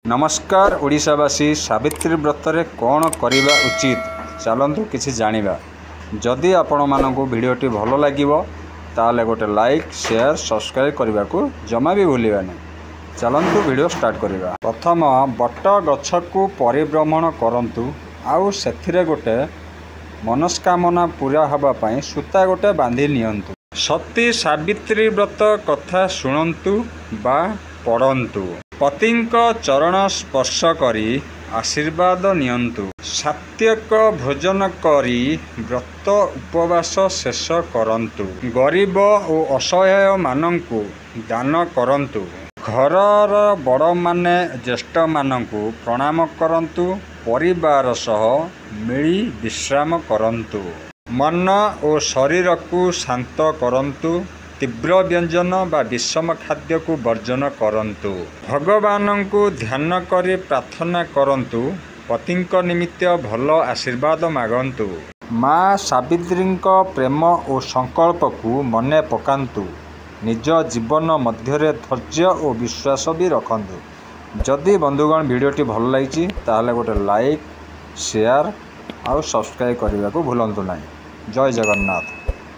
नमस्कार ओडिशावासी सावित्री व्रत रे कौन करिबा उचित चलंतु किछि जानिबा। जदि आपण मानकु भिडियोटी भलो लागिवो ताले गोटे लाइक शेयर सब्सक्राइब करबा को जमा भी भूलिबा नहीं। चलंतु वीडियो स्टार्ट करिबा। प्रथम बट गछ को परिभ्रमण करंतु आउ सेथिरे गोटे मनस्कामना पूरा हबा पई सूता गोटे बांधी नियंतु। सती सावित्री व्रत कथा शुणंतु बा पढ़ंतु। पतिंक चरण स्पर्श करी आशीर्वाद नियंतु। सात्विक भोजन करी व्रत उपवास शेष करंतु। गरीब और असहाय मानंकु दान करंतु। घरर बड़ माने ज्येष्ठ मानंकु प्रणाम करंतु। परिवार सह मिली विश्राम करंतु। मन और शरीर को शांत करंतु। तीव्र व्यंजन बा विषम खाद्य को वर्जन करंतु। भगवान को ध्यान करी प्रार्थना करंतु। पतिंक निमित्त भल आशीर्वाद मागंतु। माँ सावित्री प्रेम और संकल्प को मने पकांतु। निज जीवन मध्य धैर्य और विश्वास भी रखंतु। जदि बंधुगण वीडियोटी भल लगी ताले गोटे लाइक शेयर और सब्सक्राइब करने को भूलंतु नहीं। जय जगन्नाथ।